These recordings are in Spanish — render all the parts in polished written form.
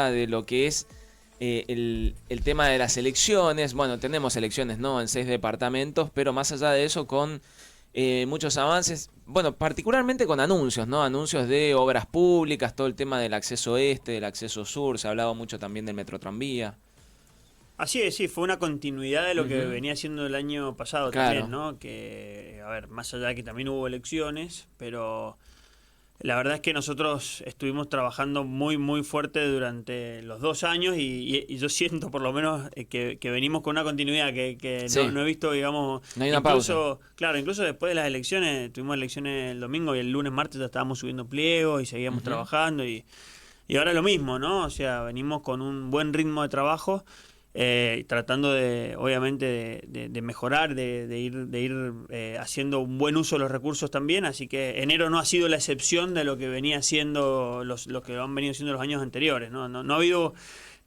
de lo que es el tema de las elecciones. Bueno, tenemos elecciones, ¿no?, en 6 departamentos, pero más allá de eso, con muchos avances, bueno, particularmente con anuncios, ¿no? Anuncios de obras públicas, todo el tema del acceso este, del acceso sur, se ha hablado mucho también del metro tranvía. Así es, sí, fue una continuidad de lo que Ujú. venía haciendo el año pasado también, Claro. ¿no? Que, a ver, más allá de que también hubo elecciones, pero la verdad es que nosotros estuvimos trabajando muy, muy fuerte durante los 2 años y yo siento por lo menos que venimos con una continuidad que no, Sí, no he visto, digamos, no hay una pausa. incluso, claro, incluso después de las elecciones, tuvimos elecciones el domingo y el lunes, martes ya estábamos subiendo pliegos y seguíamos Ujú. trabajando y ahora lo mismo, ¿no? O sea, venimos con un buen ritmo de trabajo. Tratando de, obviamente, de mejorar, de ir haciendo un buen uso de los recursos también, así que enero no ha sido la excepción de lo que venía haciendo lo que han venido siendo los años anteriores, ¿no? No ha habido,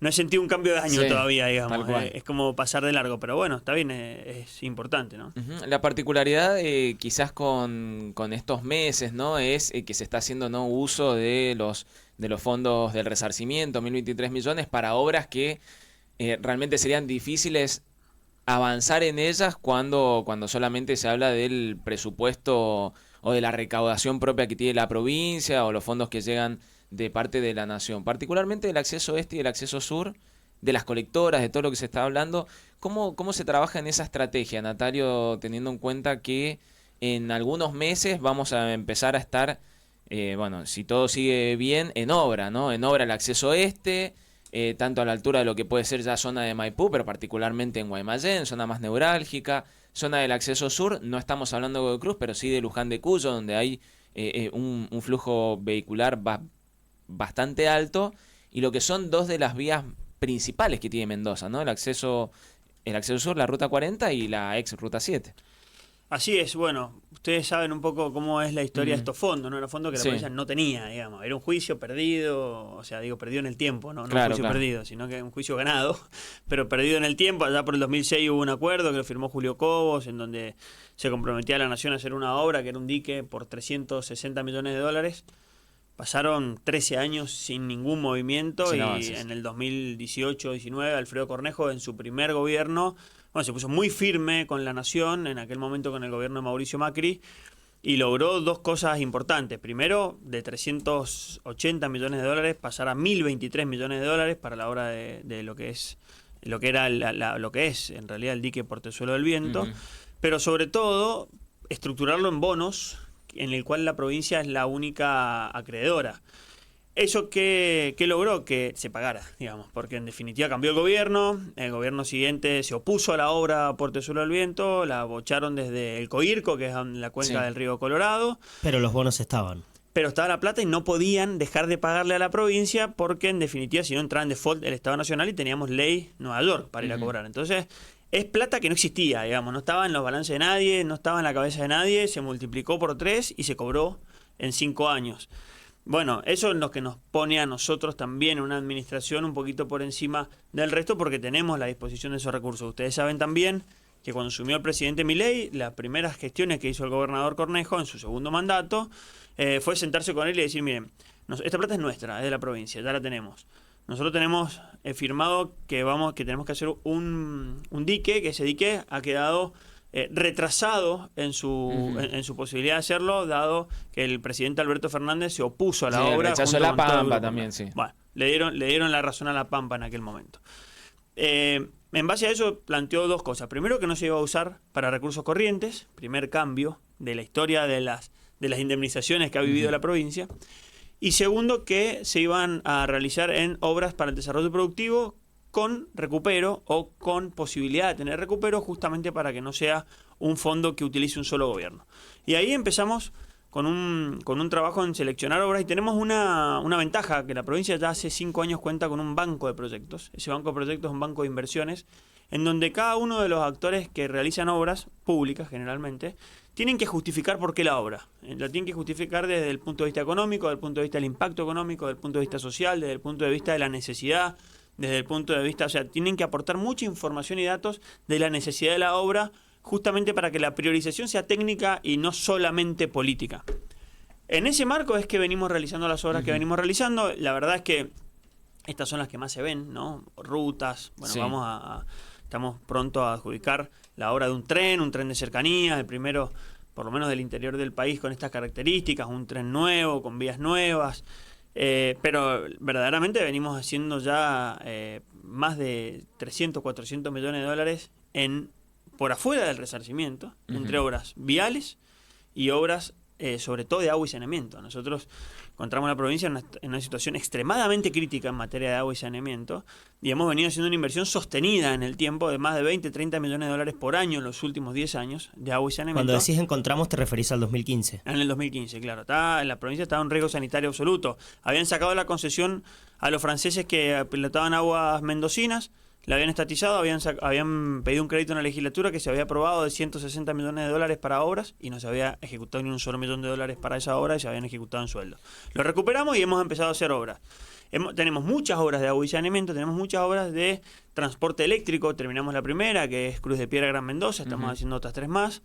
no he sentido un cambio de año Sí, todavía, tal digamos, cual. es como pasar de largo, pero bueno, está bien, es importante, ¿no? Ujú. La particularidad quizás con estos meses, ¿no?, es que se está haciendo, ¿no?, uso de los fondos del resarcimiento, 1023 millones, para obras que realmente serían difíciles avanzar en ellas cuando solamente se habla del presupuesto o de la recaudación propia que tiene la provincia o los fondos que llegan de parte de la nación. Particularmente del acceso este y el acceso sur, de las colectoras, de todo lo que se está hablando. ¿Cómo se trabaja en esa estrategia, Natalio, teniendo en cuenta que en algunos meses vamos a empezar a estar, bueno, si todo sigue bien, en obra, ¿no? En obra el acceso este, tanto a la altura de lo que puede ser ya zona de Maipú, pero particularmente en Guaymallén, zona más neurálgica, zona del acceso sur, no estamos hablando de Godoy Cruz, pero sí de Luján de Cuyo, donde hay un flujo vehicular bastante alto, y lo que son dos de las vías principales que tiene Mendoza, ¿no? El acceso sur, la ruta 40 y la ex ruta 7. Así es, bueno, ustedes saben un poco cómo es la historia de Mm, estos fondos, ¿no? Los fondos que la sí, provincia no tenía, digamos. Era un juicio perdido, o sea, digo, perdido en el tiempo, no un claro, juicio claro. perdido, sino que un juicio ganado, pero perdido en el tiempo. Allá por el 2006 hubo un acuerdo que lo firmó Julio Cobos, en donde se comprometía a la nación a hacer una obra, que era un dique por 360 millones de dólares. Pasaron 13 años sin ningún movimiento Sin y avances. en el 2018-19 Alfredo Cornejo en su primer gobierno, bueno, se puso muy firme con la nación, en aquel momento con el gobierno de Mauricio Macri, y logró dos cosas importantes. Primero, de 380 millones de dólares pasar a 1023 millones de dólares para la obra de lo que es lo que era lo que es en realidad el dique Portezuelo del Viento, Ujú. pero sobre todo estructurarlo en bonos en el cual la provincia es la única acreedora. ¿Eso qué logró? Que se pagara, digamos, porque en definitiva cambió el gobierno siguiente se opuso a la obra Portezuelo del Viento, la bocharon desde el Coirco, que es la cuenca Sí. del río Colorado, Pero los bonos estaban. pero estaba la plata y no podían dejar de pagarle a la provincia porque en definitiva si no entraba en default el Estado Nacional y teníamos ley Nueva York para ir a Ujú. cobrar. Entonces es plata que no existía, digamos, no estaba en los balances de nadie, no estaba en la cabeza de nadie, se multiplicó por 3 y se cobró en 5 años. Bueno, eso es lo que nos pone a nosotros también en una administración un poquito por encima del resto porque tenemos la disposición de esos recursos. Ustedes saben también que cuando asumió el presidente Milei, las primeras gestiones que hizo el gobernador Cornejo en su segundo mandato fue sentarse con él y decir, miren, esta plata es nuestra, es de la provincia, ya la tenemos. Nosotros tenemos firmado que tenemos que hacer un dique, que ese dique ha quedado retrasado Ujú. en su posibilidad de hacerlo, dado que el presidente Alberto Fernández se opuso a Sí, la el obra rechazo de junto la con todo el Pampa grupo. también, sí. Bueno, le dieron la razón a la Pampa en aquel momento. En base a eso planteó dos cosas. Primero, que no se iba a usar para recursos corrientes, primer cambio de la historia de las indemnizaciones que ha vivido Ujú. la provincia. Y segundo, que se iban a realizar en obras para el desarrollo productivo con recupero o con posibilidad de tener recupero, justamente para que no sea un fondo que utilice un solo gobierno. Y ahí empezamos con un trabajo en seleccionar obras y tenemos una ventaja, que la provincia ya hace 5 años cuenta con un banco de proyectos. Ese banco de proyectos es un banco de inversiones en donde cada uno de los actores que realizan obras públicas generalmente tienen que justificar por qué la obra. La tienen que justificar desde el punto de vista económico, desde el punto de vista del impacto económico, desde el punto de vista social, desde el punto de vista de la necesidad, desde el punto de vista, o sea, tienen que aportar mucha información y datos de la necesidad de la obra justamente para que la priorización sea técnica y no solamente política. En ese marco es que venimos realizando las obras que Ujú. venimos realizando. La verdad es que Estas son las que más se ven, ¿no? Rutas, bueno, Sí. estamos pronto a adjudicar la obra de un tren de cercanías, el primero, por lo menos del interior del país, con estas características, un tren nuevo, con vías nuevas. Pero verdaderamente venimos haciendo ya más de 300, 400 millones de dólares por afuera del resarcimiento, entre obras viales y obras sobre todo de agua y saneamiento. Nosotros encontramos la provincia en una situación extremadamente crítica en materia de agua y saneamiento y hemos venido haciendo una inversión sostenida en el tiempo de más de 20, 30 millones de dólares por año en los últimos 10 años de agua y saneamiento. Cuando decís encontramos te referís al 2015. En el 2015, claro. En la provincia estaba en riesgo sanitario absoluto. Habían sacado la concesión a los franceses que pilotaban aguas mendocinas, la habían estatizado, habían pedido un crédito en la legislatura que se había aprobado de 160 millones de dólares para obras y no se había ejecutado ni un solo millón de dólares para esa obra y se habían ejecutado en sueldo. Lo recuperamos y hemos empezado a hacer obras. Tenemos muchas obras de agua y saneamiento, tenemos muchas obras de transporte eléctrico. Terminamos la primera, que es Cruz de Piedra Gran Mendoza, estamos haciendo otras 3 más.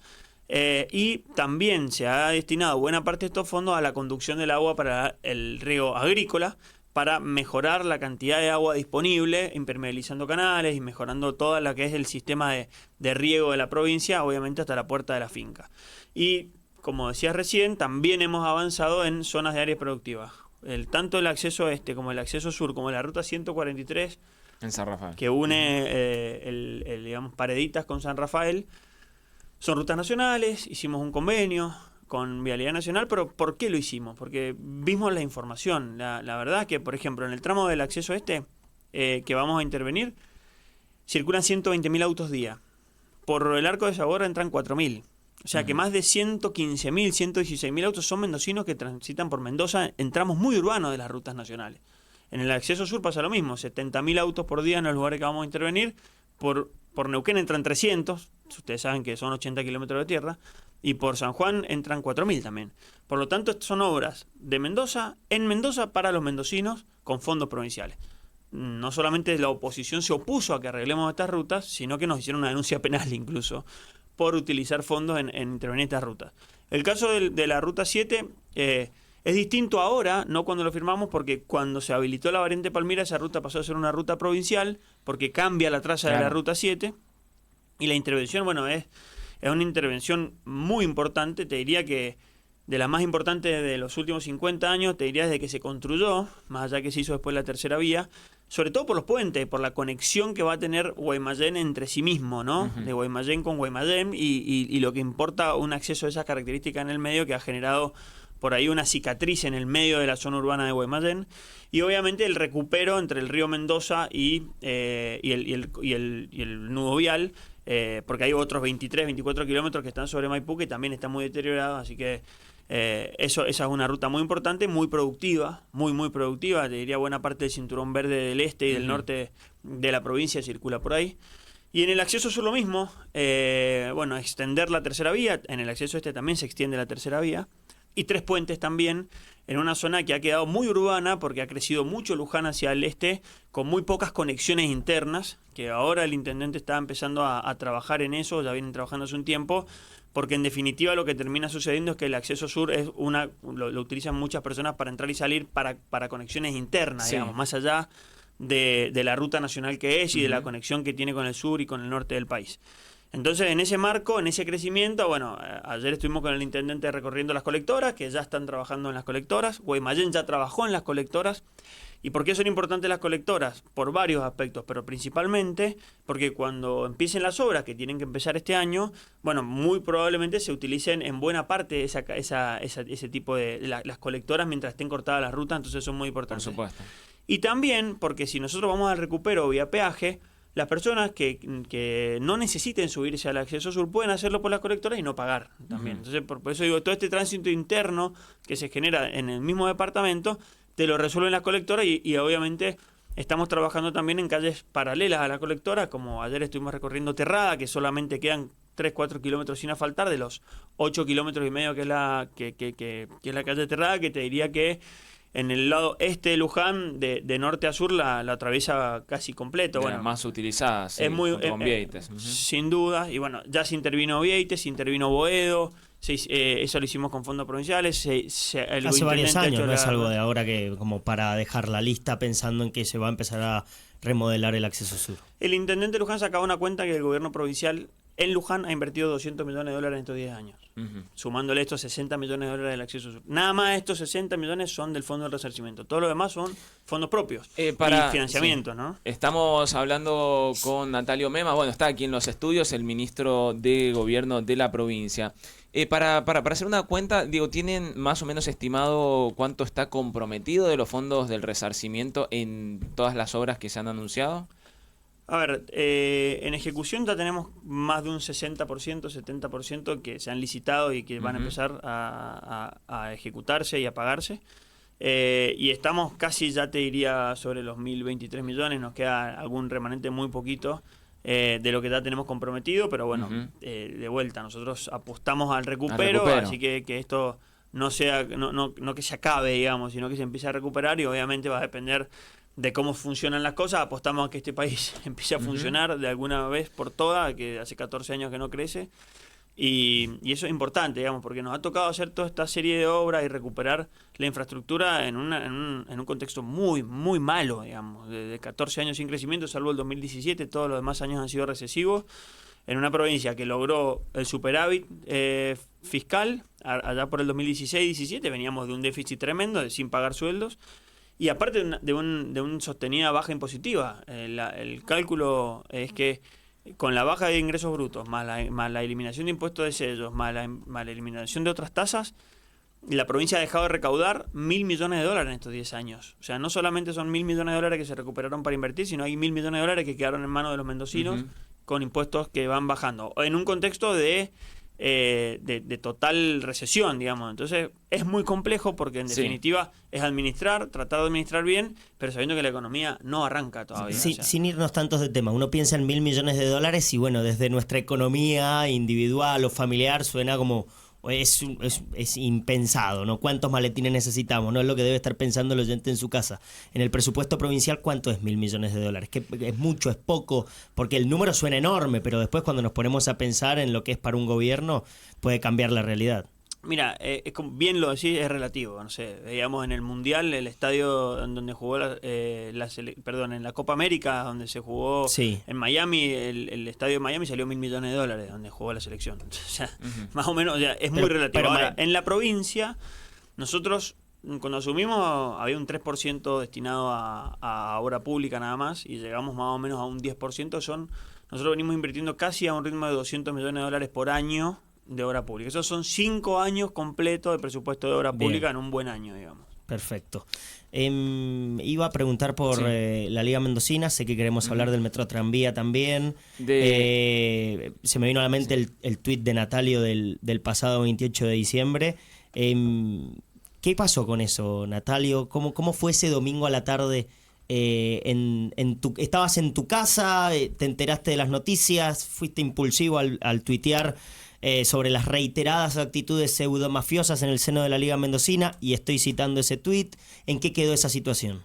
Y también se ha destinado buena parte de estos fondos a la conducción del agua para el riego agrícola, para mejorar la cantidad de agua disponible, impermeabilizando canales y mejorando todo lo que es el sistema de riego de la provincia, obviamente hasta la puerta de la finca. Y, como decías recién, también hemos avanzado en zonas de áreas productivas. Tanto el acceso este como el acceso sur, como la ruta 143, En San Rafael. que une digamos, Pareditas con San Rafael, son rutas nacionales. Hicimos un convenio con Vialidad Nacional, pero ¿por qué lo hicimos? Porque vimos la información. La verdad que, por ejemplo, en el tramo del acceso que vamos a intervenir, circulan 120.000 autos día. Por el Arco de Saborra entran 4.000. O sea que más de 115.000, 116.000 autos son mendocinos que transitan por Mendoza en tramos muy urbanos de las rutas nacionales. En el acceso sur pasa lo mismo, 70.000 autos por día en los lugares que vamos a intervenir. Por Neuquén entran 300, ustedes saben que son 80 kilómetros de tierra, y por San Juan entran 4.000 también. Por lo tanto, son obras de Mendoza, en Mendoza, para los mendocinos, con fondos provinciales. No solamente la oposición se opuso a que arreglemos estas rutas, sino que nos hicieron una denuncia penal incluso por utilizar fondos en intervenir estas rutas. El caso de la Ruta 7 es distinto ahora, no cuando lo firmamos, porque cuando se habilitó la variante Palmira, esa ruta pasó a ser una ruta provincial, porque cambia la traza de la Ruta 7, y la intervención, bueno, es una intervención muy importante, te diría que de las más importantes de los últimos 50 años, te diría desde que se construyó, más allá que se hizo después la tercera vía, sobre todo por los puentes, por la conexión que va a tener Guaymallén entre sí mismo, ¿no? De Guaymallén con Guaymallén, y lo que importa un acceso a esas características en el medio que ha generado por ahí una cicatriz en el medio de la zona urbana de Guaymallén, y obviamente el recupero entre el río Mendoza y el nudo vial, porque hay otros 23, 24 kilómetros que están sobre Maipú que también están muy deteriorados, así que esa es una ruta muy importante, muy productiva, muy productiva. Te diría buena parte del cinturón verde del este y del norte de la provincia circula por ahí. Y en el acceso sur lo mismo, extender la tercera vía. En el acceso también se extiende la tercera vía. Y 3 puentes también, en una zona que ha quedado muy urbana porque ha crecido mucho Luján hacia el este, con muy pocas conexiones internas, que ahora el intendente está empezando a trabajar en eso, ya vienen trabajando hace un tiempo, porque en definitiva lo que termina sucediendo es que el acceso sur es lo utilizan muchas personas para entrar y salir para conexiones internas, digamos, más allá de la ruta nacional que es y de la conexión que tiene con el sur y con el norte del país. Entonces, en ese marco, en ese crecimiento, ayer estuvimos con el intendente recorriendo las colectoras, que ya están trabajando en las colectoras. Guaymallén ya trabajó en las colectoras. ¿Y por qué son importantes las colectoras? Por varios aspectos, pero principalmente porque cuando empiecen las obras, que tienen que empezar este año, muy probablemente se utilicen en buena parte ese tipo de las colectoras mientras estén cortadas las rutas, entonces son muy importantes. Por supuesto. Y también porque si nosotros vamos al recupero vía peaje, las personas que no necesiten subirse al acceso sur pueden hacerlo por las colectoras y no pagar también. Entonces, por eso digo, todo este tránsito interno que se genera en el mismo departamento, te lo resuelven las colectoras y obviamente estamos trabajando también en calles paralelas a la colectora, como ayer estuvimos recorriendo Terrada, que solamente quedan 3-4 kilómetros sin asfaltar de los 8 kilómetros y medio que es la calle Terrada, que te diría que en el lado este de Luján, de norte a sur, la atraviesa casi completo. De Bueno, las más utilizadas, sí, es muy, junto con Vieites. sin duda. Y bueno, ya se intervino Vieites, se intervino Boedo. Eso lo hicimos con fondos provinciales. Hace varios años, no es algo de ahora que como para dejar la lista pensando en que se va a empezar a remodelar el acceso sur. El intendente de Luján sacaba una cuenta que el gobierno provincial en Luján ha invertido $200 millones en estos 10 años, sumándole estos $60 millones del acceso sur. Nada más estos 60 millones son del fondo del resarcimiento. Todo lo demás son fondos propios y financiamiento, sí. ¿No? Estamos hablando con Natalio Mema, bueno, está aquí en los estudios, el ministro de Gobierno de la provincia. Para hacer una cuenta, digo, ¿tienen más o menos estimado cuánto está comprometido de los fondos del resarcimiento en todas las obras que se han anunciado? A ver, en ejecución ya tenemos más de un 60%, 70% que se han licitado y que van a empezar a ejecutarse y a pagarse. Y estamos casi, ya te diría, sobre los 1.023 millones. Nos queda algún remanente muy poquito de lo que ya tenemos comprometido, pero bueno, de vuelta, nosotros apostamos al recupero. Así que esto no sea no que se acabe, digamos, sino que se empiece a recuperar, y obviamente va a depender de cómo funcionan las cosas. Apostamos a que este país empiece a funcionar de alguna vez por todas, que hace 14 años que no crece, y eso es importante, digamos, porque nos ha tocado hacer toda esta serie de obras y recuperar la infraestructura en un contexto muy, muy malo, digamos, de 14 años sin crecimiento, salvo el 2017, todos los demás años han sido recesivos, en una provincia que logró el superávit fiscal. Allá por el 2016-17 veníamos de un déficit tremendo, de sin pagar sueldos, y aparte de una sostenida baja impositiva. El cálculo es que con la baja de ingresos brutos, más la eliminación de impuestos de sellos, más la eliminación de otras tasas, la provincia ha dejado de recaudar $1.000 millones en estos 10 años. O sea, no solamente son $1.000 millones que se recuperaron para invertir, sino hay $1.000 millones que quedaron en manos de los mendocinos con impuestos que van bajando. En un contexto de total recesión, digamos. Entonces es muy complejo porque en definitiva es tratar de administrar bien, pero sabiendo que la economía no arranca todavía. Sí, o sea, sin irnos tantos de tema, uno piensa en $1.000 millones y bueno, desde nuestra economía individual o familiar suena como es impensado, ¿no? ¿Cuántos maletines necesitamos? No es lo que debe estar pensando el oyente en su casa. En el presupuesto provincial, ¿cuánto es $1.000 millones? ¿Que es mucho, es poco? Porque el número suena enorme, pero después cuando nos ponemos a pensar en lo que es para un gobierno, puede cambiar la realidad. Mira, bien lo decís, es relativo. No sé, veíamos en el Mundial el estadio en donde jugó en la Copa América, donde se jugó en Miami, el estadio de Miami salió $1.000 millones donde jugó la selección. O sea, más o menos, o sea, es muy relativo. Ahora, en la provincia, nosotros cuando asumimos había un 3% destinado a obra pública nada más, y llegamos más o menos a un 10%. Nosotros venimos invirtiendo casi a un ritmo de $200 millones por año de obra pública. Esos son 5 años completos de presupuesto de obra pública en un buen año, digamos. Perfecto. Iba a preguntar por la Liga Mendocina, sé que queremos hablar del Metro Tranvía también. Se me vino a la mente el tuit de Natalio del pasado 28 de diciembre. ¿Qué pasó con eso, Natalio? ¿Cómo fue ese domingo a la tarde? ¿Estabas en tu casa? ¿Te enteraste de las noticias? ¿Fuiste impulsivo al tuitear sobre las reiteradas actitudes pseudomafiosas en el seno de la Liga Mendocina? Y estoy citando ese tuit. ¿En qué quedó esa situación?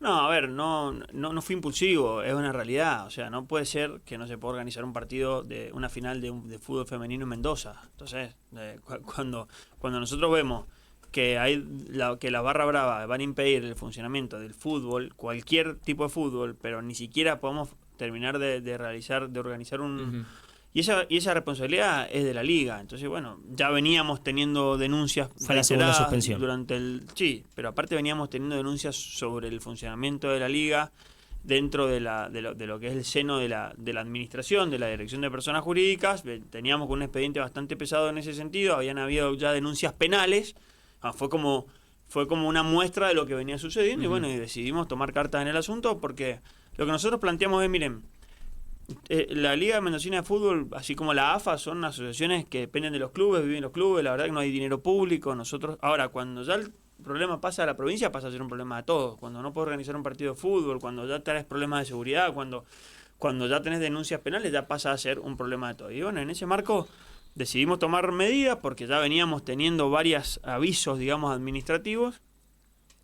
No, a ver, no fui impulsivo, es una realidad. O sea, no puede ser que no se pueda organizar un partido de una final de fútbol femenino en Mendoza. Entonces, cuando nosotros vemos que que la barra brava van a impedir el funcionamiento del fútbol, cualquier tipo de fútbol, pero ni siquiera podemos terminar de organizar un... Y esa responsabilidad es de la Liga. Entonces, bueno, ya veníamos teniendo denuncias fue la segunda suspensión sí, pero aparte veníamos teniendo denuncias sobre el funcionamiento de la Liga dentro de lo que es el seno de la administración, de la Dirección de Personas Jurídicas. Teníamos un expediente bastante pesado en ese sentido, habían habido ya denuncias penales. Fue como una muestra de lo que venía sucediendo, y bueno, y decidimos tomar cartas en el asunto, porque lo que nosotros planteamos es, miren, la Liga Mendocina de Fútbol, así como la AFA, son asociaciones que dependen de los clubes, viven los clubes, la verdad que no hay dinero público. Ahora, cuando ya el problema pasa a la provincia, pasa a ser un problema de todos. Cuando no puedes organizar un partido de fútbol, cuando ya tenés problemas de seguridad, cuando ya tenés denuncias penales, ya pasa a ser un problema de todos. Y bueno, en ese marco decidimos tomar medidas, porque ya veníamos teniendo varios avisos, digamos, administrativos,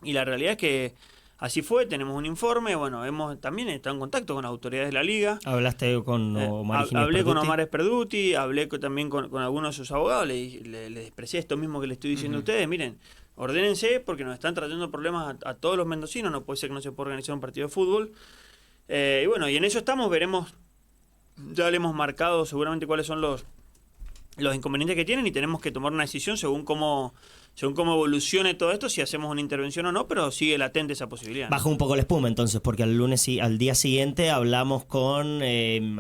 Y la realidad es que así fue, tenemos un informe, bueno, hemos también estado en contacto con las autoridades de la liga. ¿Hablaste con Omar Hablé con Omar Esperduti, hablé también con algunos de sus abogados, les expresé esto mismo que le estoy diciendo a ustedes, miren, ordénense porque nos están trayendo problemas a todos los mendocinos, no puede ser que no se pueda organizar un partido de fútbol. Y bueno, y en eso estamos, veremos, ya le hemos marcado seguramente cuáles son los inconvenientes que tienen y tenemos que tomar una decisión según cómo evolucione todo esto, si hacemos una intervención o no, pero sigue latente esa posibilidad. Baja un poco la espuma entonces, porque al día siguiente hablamos con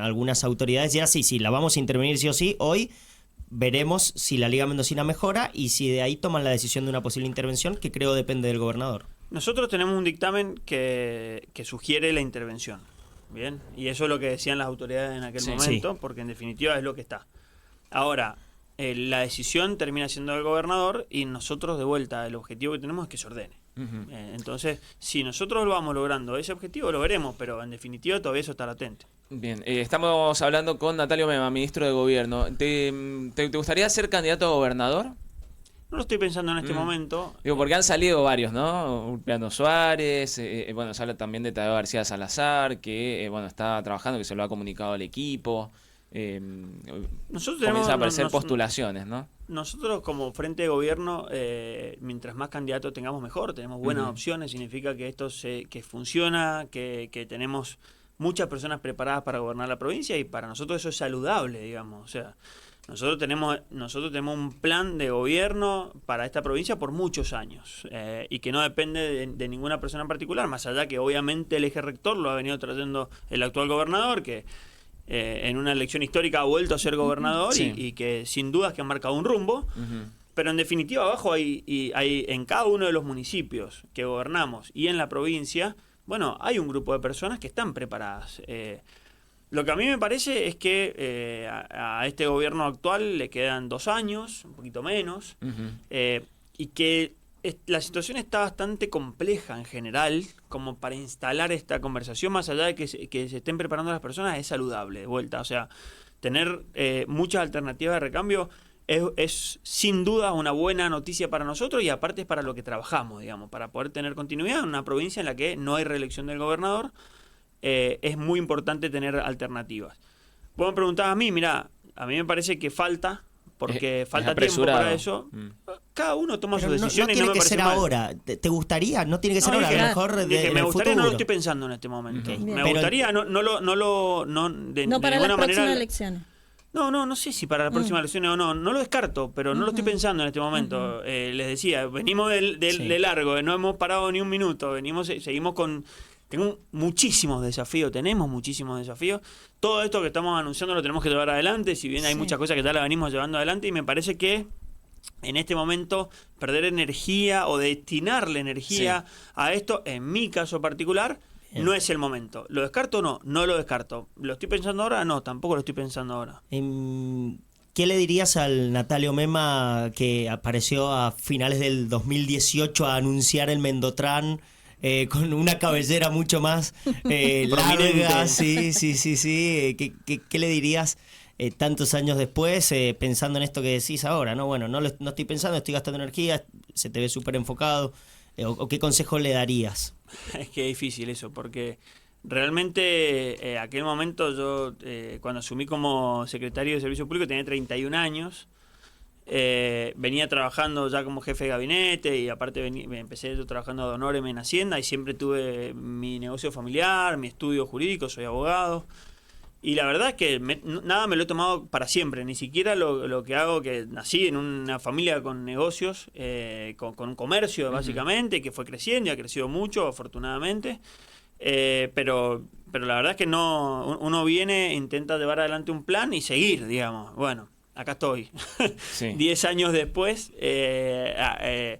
algunas autoridades y así, sí, la vamos a intervenir sí o sí. Hoy veremos si la Liga Mendocina mejora y si de ahí toman la decisión de una posible intervención, que creo depende del gobernador. Nosotros tenemos un dictamen que sugiere la intervención, ¿bien? Y eso es lo que decían las autoridades en aquel momento, porque en definitiva es lo que está. Ahora, la decisión termina siendo del gobernador y nosotros de vuelta el objetivo que tenemos es que se ordene. Entonces, si nosotros lo vamos logrando ese objetivo, lo veremos, pero en definitiva todavía eso está latente. Bien, estamos hablando con Natalio Mema, ministro de Gobierno. ¿Te gustaría ser candidato a gobernador? No lo estoy pensando en este momento. Digo, porque han salido varios, ¿no? Ulpiano Suárez, bueno, se habla también de Tadeo García Salazar, que bueno, está trabajando, que se lo ha comunicado al equipo. Comienzan a aparecer postulaciones, ¿no? Nosotros como frente de gobierno, mientras más candidatos tengamos mejor, tenemos buenas opciones, significa que esto que funciona, que tenemos muchas personas preparadas para gobernar la provincia y para nosotros eso es saludable, digamos. O sea, nosotros tenemos un plan de gobierno para esta provincia por muchos años y que no depende de ninguna persona en particular, más allá que obviamente el eje rector lo ha venido trayendo el actual gobernador, que en una elección histórica ha vuelto a ser gobernador y que sin dudas que ha marcado un rumbo, pero en definitiva abajo hay en cada uno de los municipios que gobernamos y en la provincia, bueno, hay un grupo de personas que están preparadas. Lo que a mí me parece es que a este gobierno actual le quedan 2 años, un poquito menos, y que la situación está bastante compleja en general, como para instalar esta conversación, más allá de que se estén preparando las personas, es saludable, de vuelta. O sea, tener muchas alternativas de recambio es sin duda una buena noticia para nosotros y aparte es para lo que trabajamos, digamos, para poder tener continuidad en una provincia en la que no hay reelección del gobernador. Es muy importante tener alternativas. Vos me preguntabas a mí, mira, a mí me parece que falta, porque falta tiempo para eso. Cada uno toma sus decisiones y no me parece mal. No tiene que ser ahora. ¿Te gustaría? No tiene que ser ahora, a lo mejor me gustaría, futuro. no lo estoy pensando en este momento. Me gustaría, de para ninguna las próximas manera. elecciones. No sé si para las próximas elecciones o no lo descarto, pero no lo estoy pensando en este momento. Les decía, venimos de largo, no hemos parado ni un minuto, seguimos con... Tenemos muchísimos desafíos. Todo esto que estamos anunciando lo tenemos que llevar adelante, si bien hay muchas cosas que ya la venimos llevando adelante, y me parece que en este momento perder energía o destinarle energía a esto, en mi caso particular, no es el momento. ¿Lo descarto o no? No lo descarto. ¿Lo estoy pensando ahora? No, tampoco lo estoy pensando ahora. ¿Qué le dirías al Natalio Mema que apareció a finales del 2018 a anunciar el Mendotrán? Con una cabellera mucho más larga, sí. ¿Qué le dirías tantos años después, pensando en esto que decís ahora? No, bueno, no estoy pensando, estoy gastando energía, se te ve súper enfocado. ¿O qué consejo le darías? Es que es difícil eso, porque realmente aquel momento yo, cuando asumí como secretario de Servicio Público, tenía 31 años. Venía trabajando ya como jefe de gabinete y aparte empecé trabajando ad honorem en Hacienda y siempre tuve mi negocio familiar, mi estudio jurídico, soy abogado y la verdad es que nada me lo he tomado para siempre, ni siquiera lo que hago, que nací en una familia con negocios, con un comercio básicamente, que fue creciendo y ha crecido mucho afortunadamente, pero la verdad es que uno viene, intenta llevar adelante un plan y seguir, digamos, bueno. Acá estoy. 10 años después he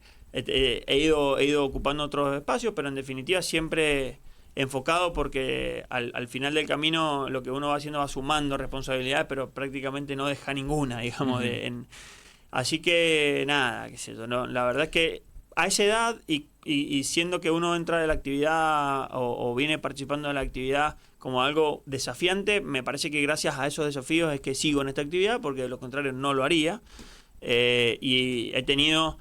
ido ocupando otros espacios, pero en definitiva siempre enfocado porque al final del camino lo que uno va haciendo va sumando responsabilidades, pero prácticamente no deja ninguna, digamos. Así que nada, qué sé yo. No, la verdad es que a esa edad y siendo que uno entra de la actividad o viene participando de la actividad como algo desafiante, me parece que gracias a esos desafíos es que sigo en esta actividad, porque de lo contrario no lo haría. Y he tenido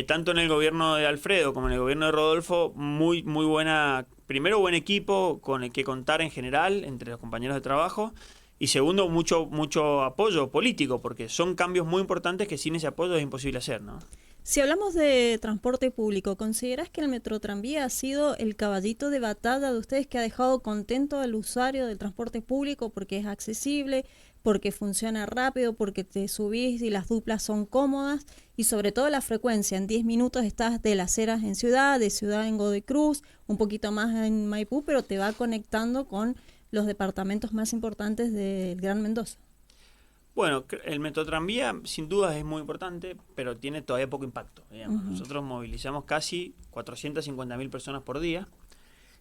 tanto en el gobierno de Alfredo como en el gobierno de Rodolfo, muy buena, primero buen equipo con el que contar en general entre los compañeros de trabajo, y segundo mucho apoyo político, porque son cambios muy importantes que sin ese apoyo es imposible hacer, ¿no? Si hablamos de transporte público, ¿considerás que el Metrotranvía ha sido el caballito de batalla de ustedes que ha dejado contento al usuario del transporte público porque es accesible, porque funciona rápido, porque te subís y las duplas son cómodas y sobre todo la frecuencia? En 10 minutos estás de Las Heras en Ciudad, de Ciudad en Godoy Cruz, un poquito más en Maipú, pero te va conectando con los departamentos más importantes del Gran Mendoza. Bueno, el Metrotranvía sin duda es muy importante, pero tiene todavía poco impacto, digamos. Nosotros movilizamos casi 450.000 personas por día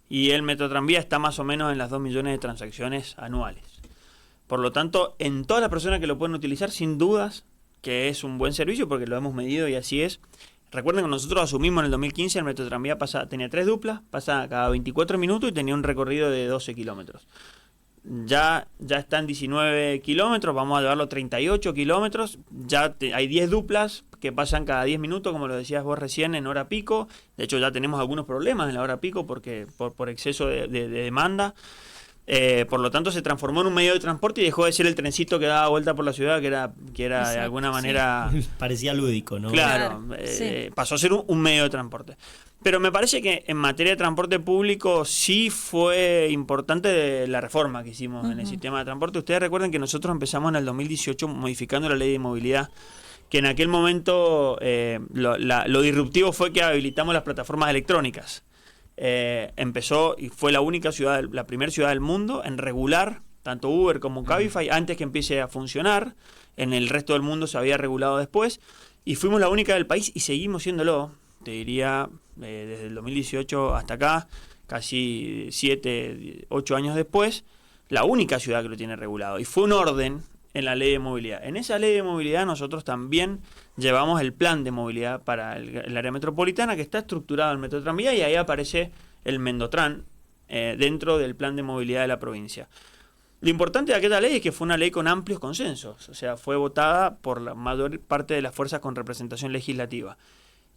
y el Metrotranvía está más o menos en las 2 millones de transacciones anuales. Por lo tanto, en todas las personas que lo pueden utilizar, sin dudas que es un buen servicio porque lo hemos medido y así es. Recuerden que nosotros asumimos en el 2015 el Metrotranvía tenía 3 duplas, pasaba cada 24 minutos y tenía un recorrido de 12 kilómetros. Ya está en 19 kilómetros, vamos a llevarlo a 38 kilómetros, hay 10 duplas que pasan cada 10 minutos, como lo decías vos recién, en hora pico. De hecho ya tenemos algunos problemas en la hora pico porque por exceso de demanda. Por lo tanto se transformó en un medio de transporte y dejó de ser el trencito que daba vuelta por la ciudad, que era Exacto, de alguna manera... Sí. Parecía lúdico, ¿no? Claro, sí. pasó a ser un medio de transporte. Pero me parece que en materia de transporte público sí fue importante la reforma que hicimos en el sistema de transporte. Ustedes recuerden que nosotros empezamos en el 2018 modificando la ley de movilidad, que en aquel momento lo disruptivo fue que habilitamos las plataformas electrónicas. Empezó y fue la primera ciudad del mundo en regular tanto Uber como Cabify antes que empiece a funcionar. En el resto del mundo se había regulado después y fuimos la única del país y seguimos siéndolo, te diría, desde el 2018 hasta acá, casi 7, 8 años después, la única ciudad que lo tiene regulado. Y fue un orden en la ley de movilidad. En esa ley de movilidad nosotros también llevamos el plan de movilidad para el área metropolitana, que está estructurado en Metrotranvía, y ahí aparece el Mendotran dentro del plan de movilidad de la provincia. Lo importante de aquella ley es que fue una ley con amplios consensos, o sea, fue votada por la mayor parte de las fuerzas con representación legislativa.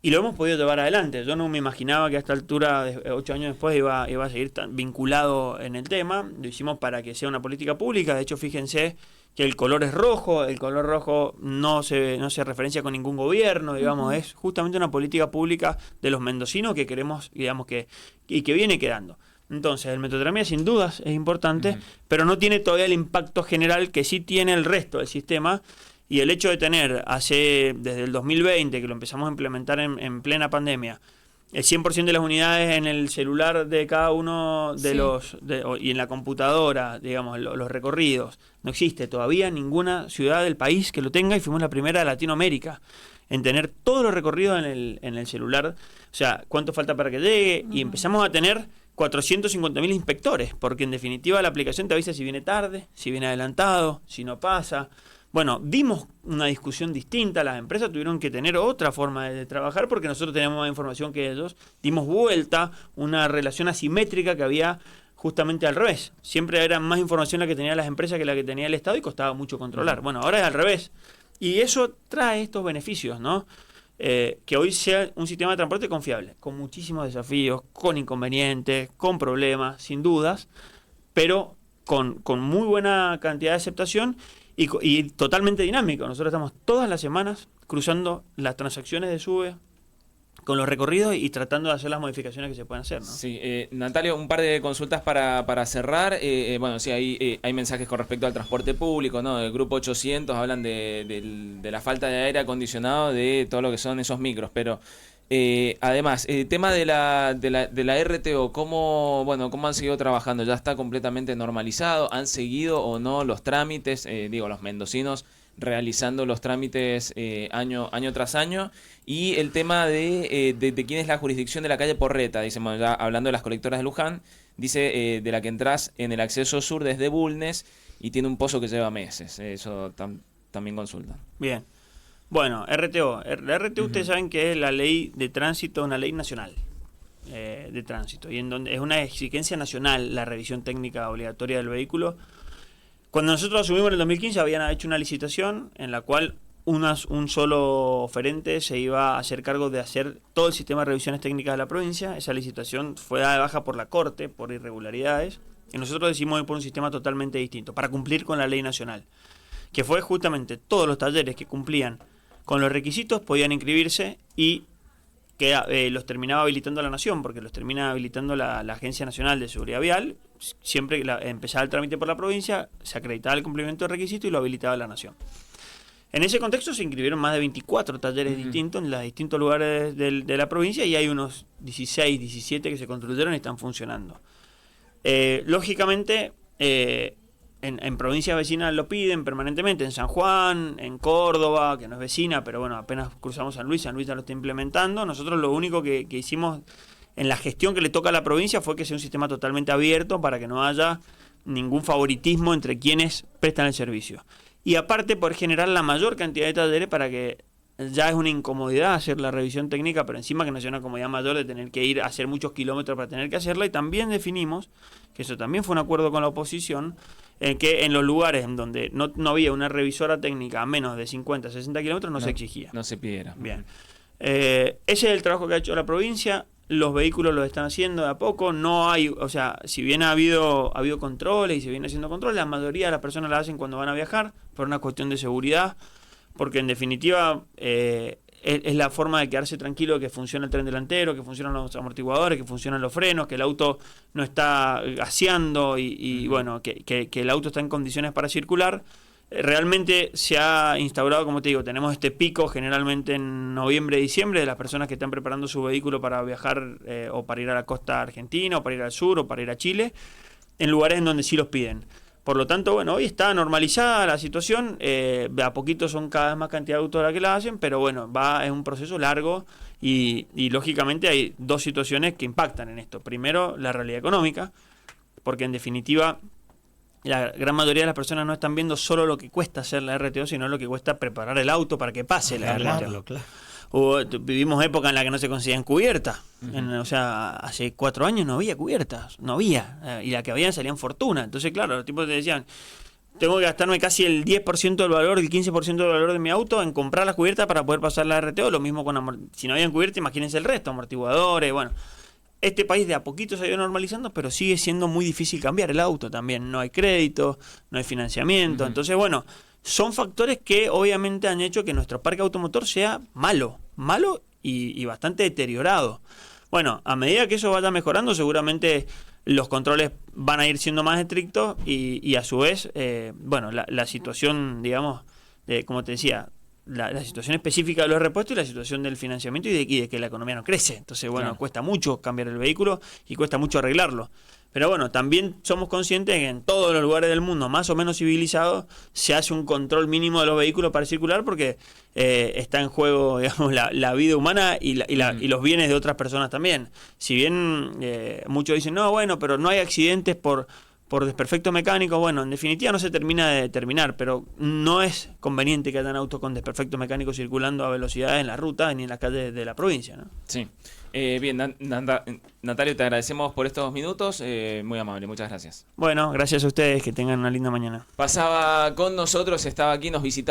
Y lo hemos podido llevar adelante. Yo no me imaginaba que a esta altura, 8 años después, iba a seguir tan vinculado en el tema. Lo hicimos para que sea una política pública. De hecho, fíjense que el color es rojo. El color rojo no se referencia con ningún gobierno, digamos. Es justamente una política pública de los mendocinos que queremos, digamos, que viene quedando. Entonces, el Metrotranvía sin dudas es importante, pero no tiene todavía el impacto general que sí tiene el resto del sistema. Y el hecho de tener desde el 2020, que lo empezamos a implementar en plena pandemia, el 100% de las unidades en el celular de cada uno de y en la computadora, digamos, los recorridos, no existe todavía ninguna ciudad del país que lo tenga y fuimos la primera de Latinoamérica en tener todos los recorridos en el celular. O sea, cuánto falta para que llegue, y empezamos a tener 450.000 inspectores, porque en definitiva la aplicación te avisa si viene tarde, si viene adelantado, si no pasa. Bueno, dimos una discusión distinta, las empresas tuvieron que tener otra forma de trabajar porque nosotros teníamos más información que ellos, dimos vuelta una relación asimétrica que había justamente al revés. Siempre era más información la que tenían las empresas que la que tenía el Estado y costaba mucho controlar. Bueno, ahora es al revés. Y eso trae estos beneficios, ¿no? Que hoy sea un sistema de transporte confiable, con muchísimos desafíos, con inconvenientes, con problemas, sin dudas, pero con muy buena cantidad de aceptación y totalmente dinámico. Nosotros estamos todas las semanas cruzando las transacciones de SUBE con los recorridos y tratando de hacer las modificaciones que se pueden hacer, ¿no? Sí, Natalio, un par de consultas para cerrar. Bueno, sí, hay mensajes con respecto al transporte público, ¿no? Del Grupo 800 hablan de la falta de aire acondicionado de todo lo que son esos micros, pero además, el tema de la RTO, ¿cómo han seguido trabajando? ¿Ya está completamente normalizado? ¿Han seguido o no los trámites? Los mendocinos realizando los trámites año tras año. Y el tema de quién es la jurisdicción de la calle Porreta, dice, bueno, ya hablando de las colectoras de Luján, dice de la que entras en el acceso sur desde Bulnes y tiene un pozo que lleva meses. Eso también consultan. Bien. Bueno, RTO. La RTO ustedes saben que es la ley de tránsito, una ley nacional de tránsito, y en donde es una exigencia nacional la revisión técnica obligatoria del vehículo. Cuando nosotros asumimos en el 2015 habían hecho una licitación en la cual un solo oferente se iba a hacer cargo de hacer todo el sistema de revisiones técnicas de la provincia. Esa licitación fue dada de baja por la Corte, por irregularidades, y nosotros decidimos ir por un sistema totalmente distinto, para cumplir con la ley nacional, que fue justamente todos los talleres que cumplían con los requisitos podían inscribirse y que los terminaba habilitando la Nación, porque los termina habilitando la Agencia Nacional de Seguridad Vial. Siempre que empezaba el trámite por la provincia, se acreditaba el cumplimiento del requisito y lo habilitaba la Nación. En ese contexto se inscribieron más de 24 talleres distintos en los distintos lugares de la provincia, y hay unos 16, 17 que se construyeron y están funcionando. Lógicamente, en provincias vecinas lo piden permanentemente, en San Juan, en Córdoba, que no es vecina, pero bueno, apenas cruzamos San Luis ya lo está implementando. Nosotros lo único que hicimos en la gestión que le toca a la provincia fue que sea un sistema totalmente abierto para que no haya ningún favoritismo entre quienes prestan el servicio. Y aparte, por generar la mayor cantidad de talleres para que ya es una incomodidad hacer la revisión técnica, pero encima que no sea una comodidad mayor de tener que ir a hacer muchos kilómetros para tener que hacerla. Y también definimos, que eso también fue un acuerdo con la oposición, que en los lugares en donde no había una revisora técnica a menos de 50, 60 kilómetros no se exigía. No se pidiera. Bien. Ese es el trabajo que ha hecho la provincia. Los vehículos lo están haciendo de a poco. No hay, o sea, si bien ha habido controles y se viene haciendo controles, la mayoría de las personas la hacen cuando van a viajar por una cuestión de seguridad, porque en definitiva es la forma de quedarse tranquilo, que funciona el tren delantero, que funcionan los amortiguadores, que funcionan los frenos, que el auto no está gaseando y bueno, que el auto está en condiciones para circular. Realmente se ha instaurado, como te digo, tenemos este pico generalmente en noviembre, diciembre, de las personas que están preparando su vehículo para viajar o para ir a la costa argentina, o para ir al sur, o para ir a Chile, en lugares en donde sí los piden. Por lo tanto, bueno, hoy está normalizada la situación, de a poquito son cada vez más cantidad de autos las que la hacen, pero bueno, es un proceso largo y lógicamente hay dos situaciones que impactan en esto. Primero, la realidad económica, porque en definitiva la gran mayoría de las personas no están viendo solo lo que cuesta hacer la RTO, sino lo que cuesta preparar el auto para que pase la RTO. Claro. Vivimos época en la que no se conseguían cubiertas. O sea, hace 4 años no había cubiertas, no había. Y las que habían salían fortuna. Entonces, claro, los tipos te decían, tengo que gastarme casi el 10% del valor, el 15% del valor de mi auto en comprar las cubiertas para poder pasar la RTO. Lo mismo si no habían cubierta, imagínense el resto, amortiguadores, bueno. Este país de a poquito se ha ido normalizando, pero sigue siendo muy difícil cambiar el auto también. No hay crédito, no hay financiamiento. Entonces, bueno, son factores que obviamente han hecho que nuestro parque automotor sea malo y bastante deteriorado. Bueno, a medida que eso vaya mejorando, seguramente los controles van a ir siendo más estrictos y a su vez, bueno, la situación, digamos, como te decía, la situación específica de los repuestos y la situación del financiamiento y de que la economía no crece. Entonces, bueno, claro, cuesta mucho cambiar el vehículo y cuesta mucho arreglarlo. Pero bueno, también somos conscientes que en todos los lugares del mundo más o menos civilizados se hace un control mínimo de los vehículos para circular, porque está en juego, digamos, la vida humana y los bienes de otras personas también. Si bien muchos dicen, no, bueno, pero no hay accidentes por desperfecto mecánico, bueno, en definitiva no se termina de determinar, pero no es conveniente que hayan autos con desperfecto mecánico circulando a velocidades en la ruta ni en las calles de la provincia, ¿no? Sí. Bien, Natalio, te agradecemos por estos minutos, muy amable, muchas gracias. Bueno, gracias a ustedes, que tengan una linda mañana. Pasaba con nosotros, estaba aquí, nos visitaba